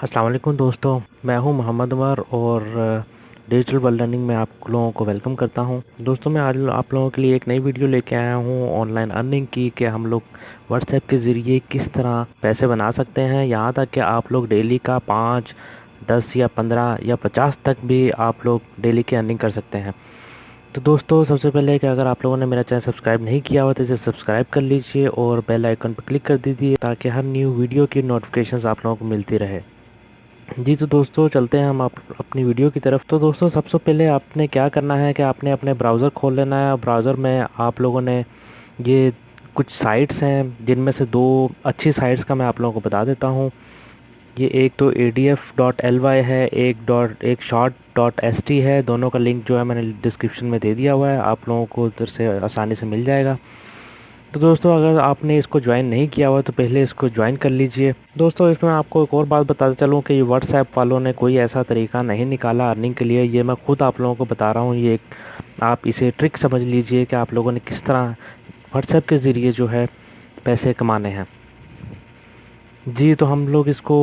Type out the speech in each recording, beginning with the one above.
अस्सलाम वालेकुम दोस्तों, मैं हूं मोहम्मद उमर और डिजिटल वर्ल्ड लर्निंग में आप लोगों को वेलकम करता हूं। दोस्तों मैं आज आप लोगों के लिए एक नई वीडियो लेके आया हूं ऑनलाइन अर्निंग की कि हम लोग व्हाट्सएप के ज़रिए किस तरह पैसे बना सकते हैं। यहाँ तक कि आप लोग डेली का 5, 10 या 15 या 50 तक भी आप लोग डेली की अर्निंग कर सकते हैं। तो दोस्तों सबसे पहले कि अगर आप लोगों ने मेरा चैनल सब्सक्राइब नहीं किया हुआ तो इसे सब्सक्राइब कर लीजिए और बेल आइकन पर क्लिक कर दीजिए ताकि हर न्यू वीडियो की नोटिफिकेशंस आप लोगों को मिलती रहे। जी तो दोस्तों चलते हैं हम आप अपनी वीडियो की तरफ। तो दोस्तों सबसे पहले आपने क्या करना है कि आपने अपने ब्राउज़र खोल लेना है। ब्राउज़र में आप लोगों ने ये कुछ साइट्स हैं जिनमें से दो अच्छी साइट्स का मैं आप लोगों को बता देता हूँ। ये एक तो adf.ly है, एक short.st है। दोनों का लिंक जो है मैंने डिस्क्रिप्शन में दे दिया हुआ है, आप लोगों को उधर से आसानी से मिल जाएगा। तो दोस्तों अगर आपने इसको ज्वाइन नहीं किया हुआ तो पहले इसको ज्वाइन कर लीजिए। दोस्तों इसमें आपको एक और बात बताते चलूँ कि ये व्हाट्सएप वालों ने कोई ऐसा तरीका नहीं निकाला अर्निंग के लिए, ये मैं खुद आप लोगों को बता रहा हूँ। ये एक आप इसे ट्रिक समझ लीजिए कि आप लोगों ने किस तरह व्हाट्सएप के ज़रिए जो है पैसे कमाने हैं। जी तो हम लोग इसको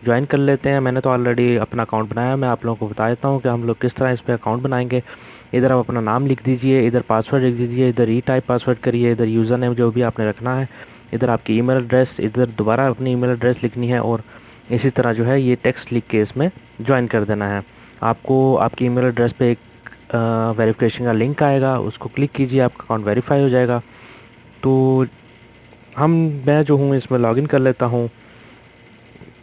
ज्वाइन कर लेते हैं। मैंने तो ऑलरेडी अपना अकाउंट बनाया, मैं आप लोगों को बता देता हूँ कि हम लोग किस तरह इस पर अकाउंट बनाएंगे। इधर आप अपना नाम लिख दीजिए, इधर पासवर्ड लिख दीजिए, इधर ई टाइप पासवर्ड करिए, इधर यूज़र नेम जो भी आपने रखना है, इधर आपकी ईमेल एड्रेस, इधर दोबारा अपनी ईमेल एड्रेस लिखनी है और इसी तरह जो है ये टेक्स्ट लिख के इसमें ज्वाइन कर देना है। आपको आपकी ईमेल एड्रेस पे एक वेरिफिकेशन का लिंक आएगा, उसको क्लिक कीजिए, आपका अकाउंट वेरीफाई हो जाएगा। तो मैं जो हूँ इसमें लॉगिन कर लेता हूँ।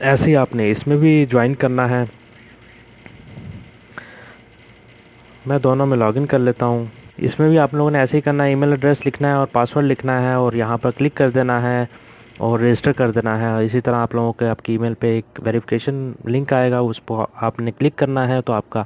ऐसे ही आपने इसमें भी ज्वाइन करना है। मैं दोनों में लॉगिन कर लेता हूँ। इसमें भी आप लोगों ने ऐसे ही करना है, ईमेल एड्रेस लिखना है और पासवर्ड लिखना है और यहाँ पर क्लिक कर देना है और रजिस्टर कर देना है। इसी तरह आप लोगों के आपकी ईमेल पे एक वेरिफिकेशन लिंक आएगा, उस पर आपने क्लिक करना है तो आपका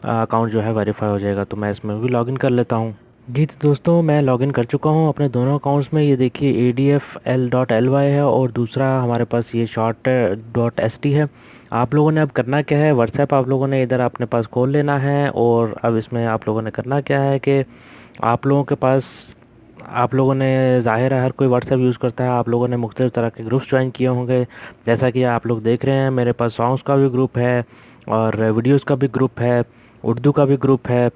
अकाउंट जो है वेरीफाई हो जाएगा। तो मैं इसमें भी लॉगिन कर लेता हूँ। जी तो दोस्तों मैं लॉगिन कर चुका हूँ अपने दोनों अकाउंट्स में। ये देखिए adfl.ly है और दूसरा हमारे पास ये short.st है। आप लोगों ने अब करना क्या है, व्हाट्सएप आप लोगों ने इधर अपने पास खोल लेना है और अब इसमें आप लोगों ने करना क्या है कि आप लोगों के पास आप लोगों ने ज़ाहिर है हर कोई व्हाट्सएप यूज़ करता है, आप लोगों ने मुख्तलिफ़ तरह के ग्रुप्स ज्वाइन किए होंगे। जैसा कि आप लोग देख रहे हैं मेरे पास सॉन्ग्स का भी ग्रुप है और वीडियोज़ का भी ग्रुप है, उर्दू का भी ग्रुप है।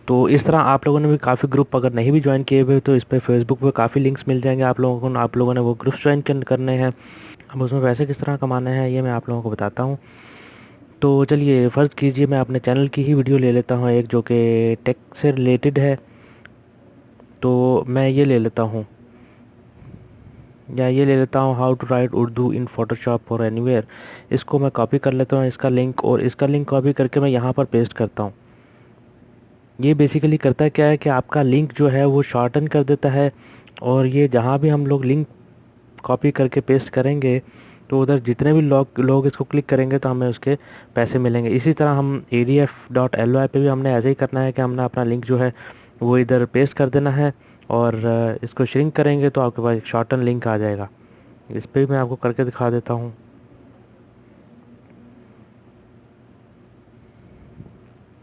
तो इस तरह आप लोगों ने भी काफ़ी ग्रुप अगर नहीं भी ज्वाइन किए हुए तो इस पे फेसबुक पे काफ़ी लिंक्स मिल जाएंगे आप लोगों को। आप लोगों ने वो ग्रुप्स ज्वाइन करने हैं। अब उसमें पैसे किस तरह कमाने हैं ये मैं आप लोगों को बताता हूँ। तो चलिए फ़र्ज़ कीजिए मैं अपने चैनल की ही वीडियो ले लेता हूँ, एक जो कि टेक से रिलेटेड है। तो मैं ये ले लेता हूँ या ये ले लेता हूँ how to write Urdu in Photoshop और एनीवेयर। इसको मैं कॉपी कर लेता हूँ इसका लिंक, और इसका लिंक कॉपी करके मैं यहाँ पर पेस्ट करता हूँ। ये बेसिकली करता क्या है कि आपका लिंक जो है वो शॉर्टन कर देता है और ये जहाँ भी हम लोग लिंक कॉपी करके पेस्ट करेंगे तो उधर जितने भी लोग इसको क्लिक करेंगे तो हमें उसके पैसे मिलेंगे। इसी तरह हम adf.ly पे भी हमने ऐसे ही करना है कि हमने अपना लिंक जो है वो इधर पेस्ट कर देना है और इसको श्रिंक करेंगे तो आपके पास एक शॉर्टन लिंक आ जाएगा। इस पर मैं आपको करके दिखा देता हूँ।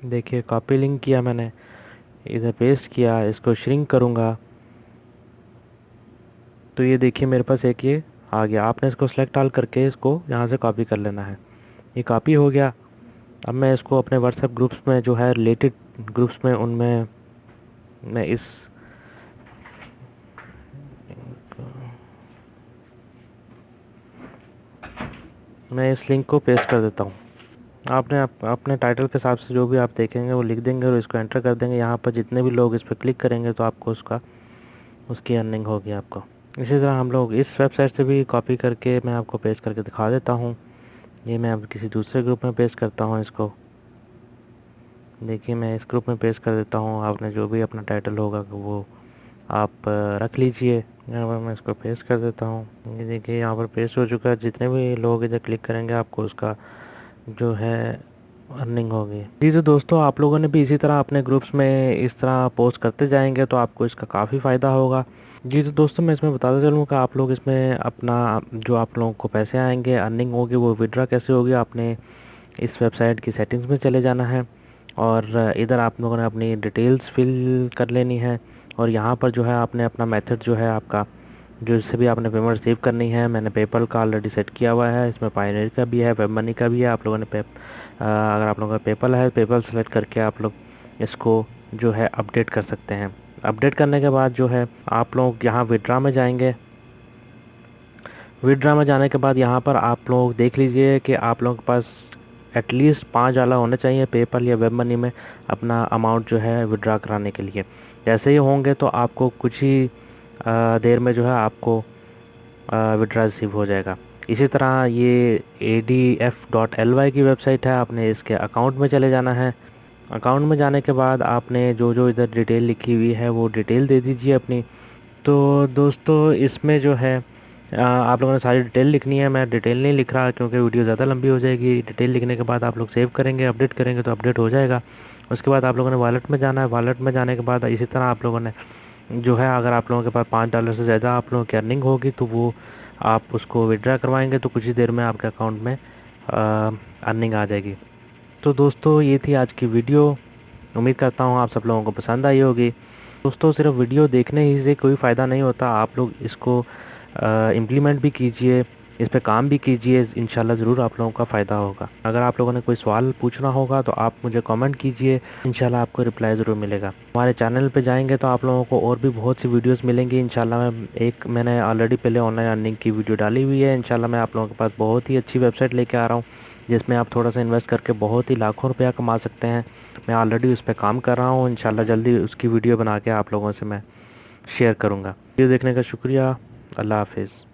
देखिए कॉपी लिंक किया मैंने, इधर पेस्ट किया, इसको श्रिंक करूँगा तो ये देखिए मेरे पास एक ये आ गया। आपने इसको सेलेक्ट ऑल करके इसको यहाँ से कॉपी कर लेना है। ये कॉपी हो गया। अब मैं इसको अपने व्हाट्सएप ग्रुप्स में जो है रिलेटेड ग्रुप्स में उनमें मैं इस लिंक को पेस्ट कर देता हूँ। आपने अपने टाइटल के हिसाब से जो भी आप देखेंगे वो लिख देंगे और इसको एंटर कर देंगे। यहाँ पर जितने भी लोग इस पर क्लिक करेंगे तो आपको उसकी अर्निंग होगी आपको। इसी तरह हम लोग इस वेबसाइट से भी कॉपी करके मैं आपको पेस्ट करके दिखा देता हूँ। ये मैं अब किसी दूसरे ग्रुप में पेस्ट करता हूँ इसको। देखिए मैं इस ग्रुप में पेस्ट कर देता हूँ। आपने जो भी अपना टाइटल होगा वो आप रख लीजिए। यहाँ पर मैं इसको पेस्ट कर देता हूँ। ये देखिए यहाँ पर पेस्ट हो चुका है। जितने भी लोग इधर क्लिक करेंगे आपको उसका जो है अर्निंग होगी। जी तो दोस्तों आप लोगों ने भी इसी तरह अपने ग्रुप्स में इस तरह पोस्ट करते जाएंगे तो आपको इसका काफ़ी फ़ायदा होगा। जी तो दोस्तों मैं इसमें बताता चलूँ कि आप लोग इसमें अपना जो आप लोगों को पैसे आएंगे अर्निंग होगी वो विड्रा कैसे होगी। आपने इस वेबसाइट की सेटिंग्स में चले जाना है और इधर आप लोगों ने अपनी डिटेल्स फिल कर लेनी है और यहाँ पर जो है आपने अपना मेथड जो है आपका जिससे भी आपने पेमेंट रिसीव करनी है। मैंने पेपल का ऑलरेडी सेट किया हुआ है, इसमें पायोनियर का भी है, वेब मनी का भी है। आप लोगों ने अगर आप लोगों का पेपल है, पेपल सेलेक्ट करके आप लोग इसको जो है अपडेट कर सकते हैं। अपडेट करने के बाद जो है आप लोग यहाँ विड्रा में जाएंगे। विड्रा में जाने के बाद यहाँ पर आप लोग देख लीजिए कि आप लोगों के पास एटलीस्ट $5 होने चाहिए पेपल या वेब मनी में अपना अमाउंट जो है विड्रा कराने के लिए। जैसे ही होंगे तो आपको कुछ ही देर में जो है आपको विड्रा रिसीव हो जाएगा। इसी तरह ये adf.ly की वेबसाइट है, आपने इसके अकाउंट में चले जाना है। अकाउंट में जाने के बाद आपने जो जो इधर डिटेल लिखी हुई है वो डिटेल दे दीजिए अपनी। तो दोस्तों इसमें जो है आप लोगों ने सारी डिटेल लिखनी है। मैं डिटेल नहीं लिख रहा क्योंकि वीडियो ज़्यादा लंबी हो जाएगी। डिटेल लिखने के बाद आप लोग सेव करेंगे, अपडेट करेंगे तो अपडेट हो जाएगा। उसके बाद आप लोगों ने वॉलेट में जाना है। वॉलेट में जाने के बाद इसी तरह आप लोगों ने जो है, अगर आप लोगों के पास $5 से ज़्यादा आप लोगों की अर्निंग होगी तो वो आप उसको विड्रा करवाएंगे तो कुछ ही देर में आपके अकाउंट में अर्निंग आ जाएगी। तो दोस्तों ये थी आज की वीडियो। उम्मीद करता हूँ आप सब लोगों को पसंद आई होगी। दोस्तों सिर्फ वीडियो देखने ही से कोई फ़ायदा नहीं होता, आप लोग इसको इम्प्लीमेंट भी कीजिए, इस पे काम भी कीजिए, इंशाल्लाह ज़रूर आप लोगों का फ़ायदा होगा। अगर आप लोगों ने कोई सवाल पूछना होगा तो आप मुझे कमेंट कीजिए, इंशाल्लाह आपको रिप्लाई ज़रूर मिलेगा। हमारे चैनल पे जाएंगे तो आप लोगों को और भी बहुत सी वीडियोस मिलेंगी इंशाल्लाह। मैंने ऑलरेडी पहले ऑनलाइन अर्निंग की वीडियो डाली हुई है। इंशाल्लाह मैं आप लोगों के पास बहुत ही अच्छी वेबसाइट लेके आ रहा हूँ जिसमें आप थोड़ा सा इन्वेस्ट करके बहुत ही लाखों रुपया कमा सकते हैं। मैं ऑलरेडी उस पर काम कर रहा हूँ, इंशाल्लाह जल्दी उसकी वीडियो बना के आप लोगों से मैं शेयर करूँगा। वीडियो देखने का शुक्रिया। अल्लाह हाफिज़।